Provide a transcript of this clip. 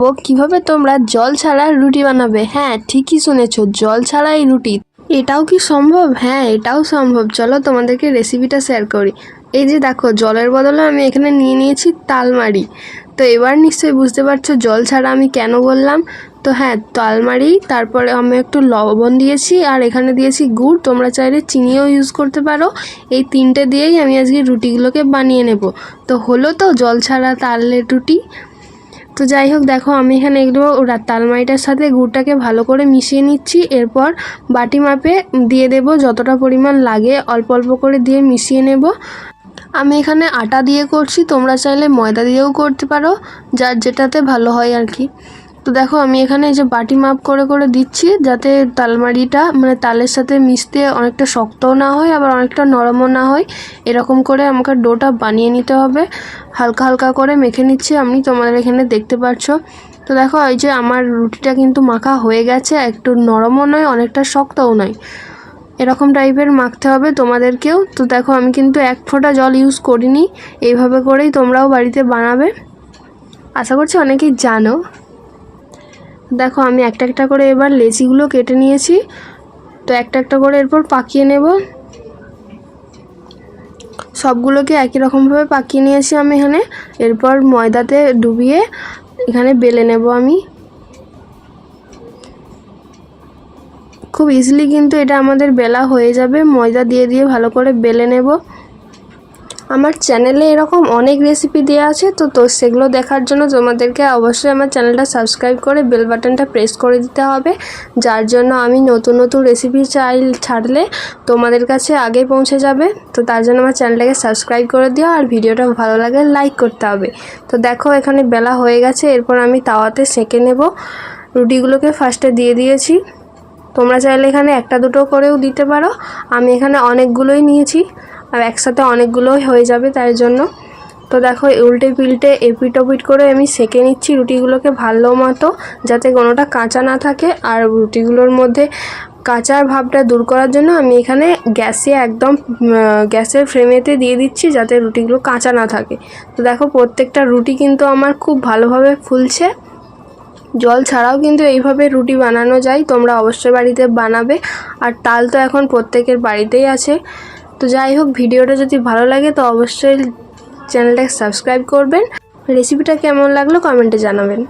ও কিভাবে তোমরা জল ছাড়া রুটি বানাবে। হ্যাঁ ঠিকই শুনেছো, জল ছাড়াই রুটি। এটাও কি সম্ভব? হ্যাঁ এটাও সম্ভব। চলো তোমাদেরকে রেসিপিটা শেয়ার করি। এই যে দেখো, জলের বদলে আমি এখানে নিয়ে নিয়েছি তালমারি। তো এবার নিশ্চয়ই বুঝতে পারছো জল ছাড়া আমি কেন বললাম। তো হ্যাঁ, তালমারি, তারপরে আমি একটু লবণ দিয়েছি, আর এখানে দিয়েছি গুড়। তোমরা চাইলে চিনিও ইউজ করতে পারো। এই তিনটে দিয়েই আমি আজকে রুটিগুলোকে বানিয়ে নেব। তো হলো তো জল ছাড়া তালের রুটি। তো যাই হোক, দেখো আমি এখানে এগুলো তালমারিটার সাথে গুড়টাকে ভালো করে মিশিয়ে নিচ্ছি। এরপর বাটি মাপে দিয়ে দেব যতটা পরিমাণ লাগে, অল্প অল্প করে দিয়ে মিশিয়ে নেব। আমি এখানে আটা দিয়ে করছি, তোমরা চাইলে ময়দা দিয়েও করতে পারো, যার যেটাতে ভালো হয় আর কি। তো দেখো আমি এখানে এই যে বাটি মাপ করে করে দিচ্ছি, যাতে তালমারিটা মানে তালের সাথে মিশতে অনেকটা শক্তও না হয়, আবার অনেকটা নরমও না হয়। এরকম করে আমাকে ডোটা বানিয়ে নিতে হবে। হালকা হালকা করে মেখে নিচ্ছি আমি, তোমাদের এখানে দেখতে পাচ্ছ। তো দেখো এই যে আমার রুটিটা কিন্তু মাখা হয়ে গেছে, একটু নরমও নয় অনেকটা শক্তও নয়, এরকম টাইপের মাখতে হবে তোমাদেরকেও। তো দেখো আমি কিন্তু এক ফোঁটা জল ইউজ করিনি, এইভাবে করেই তোমরাও বাড়িতে বানাবে, আশা করছি অনেকেই জানো। দেখো আমি একটা একটা করে এবার লেচিগুলো কেটে নিয়েছি। তো একটা একটা করে এরপর পাকিয়ে নেব। সবগুলোকে একই রকমভাবে পাকিয়ে নিয়েছি আমি এখানে। এরপর ময়দাতে ডুবিয়ে এখানে বেলে নেব আমি। খুব ইজিলি কিন্তু এটা আমাদের বেলা হয়ে যাবে, ময়দা দিয়ে দিয়ে ভালো করে বেলে নেব। আমার চ্যানেলে এরকম অনেক রেসিপি দেওয়া আছে, তো সেগুলো দেখার জন্য তোমাদেরকে অবশ্যই আমার চ্যানেলটা সাবস্ক্রাইব করে বেল বাটনটা প্রেস করে দিতে হবে, যার জন্য আমি নতুন নতুন রেসিপি ছাড়লে তোমাদের কাছে আগে পৌঁছে যাবে। তো তার জন্য আমার চ্যানেলটাকে সাবস্ক্রাইব করে দিও, আর ভিডিওটা ভালো লাগে লাইক করতে হবে। তো দেখো এখানে বেলা হয়ে গেছে, এরপর আমি তাওয়াতে সেঁকে নেব। রুটিগুলোকে ফার্স্টে দিয়ে দিয়েছি, তোমরা চাইলে এখানে একটা দুটো করেও দিতে পারো। আমি এখানে অনেকগুলোই নিয়েছি, আর একসাথে অনেকগুলোই হয়ে যাবে তাই জন্য। তো দেখো উল্টে পিল্টে এপিট ওপিট করে আমি সেঁকে নিচ্ছি রুটিগুলোকে ভালো মতো, যাতে কোনোটা কাঁচা না থাকে। আর রুটিগুলোর মধ্যে কাঁচার ভাবটা দূর করার জন্য আমি এখানে গ্যাসে একদম গ্যাসের ফ্লেমেতে দিয়ে দিচ্ছি, যাতে রুটিগুলো কাঁচা না থাকে। তো দেখো প্রত্যেকটা রুটি কিন্তু আমার খুব ভালোভাবে ফুলছে। জল ছাড়াও কিন্তু এইভাবে রুটি বানানো যায়, তোমরা অবশ্যই বাড়িতে বানাবে। আর তাল তো এখন প্রত্যেকের বাড়িতেই আছে। তো যাই হোক, ভিডিওটা যদি ভালো লাগে তো অবশ্যই চ্যানেলটাকে সাবস্ক্রাইব করবেন। রেসিপিটা কেমন লাগলো কমেন্টে জানাবেন।